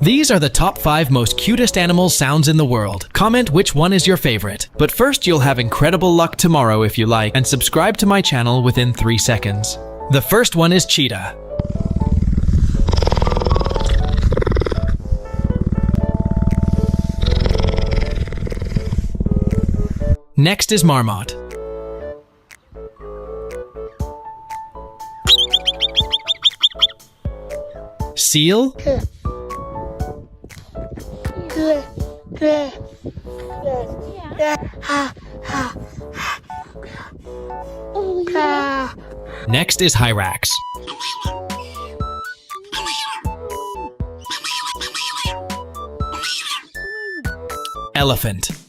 These are the top 5 most cutest animal sounds in the world. Comment which one is your favorite. But first, you'll have incredible luck tomorrow if you like, and subscribe to my channel within 3 seconds. The first one is cheetah. Next is marmot. Seal. Next is hyrax. Elephant.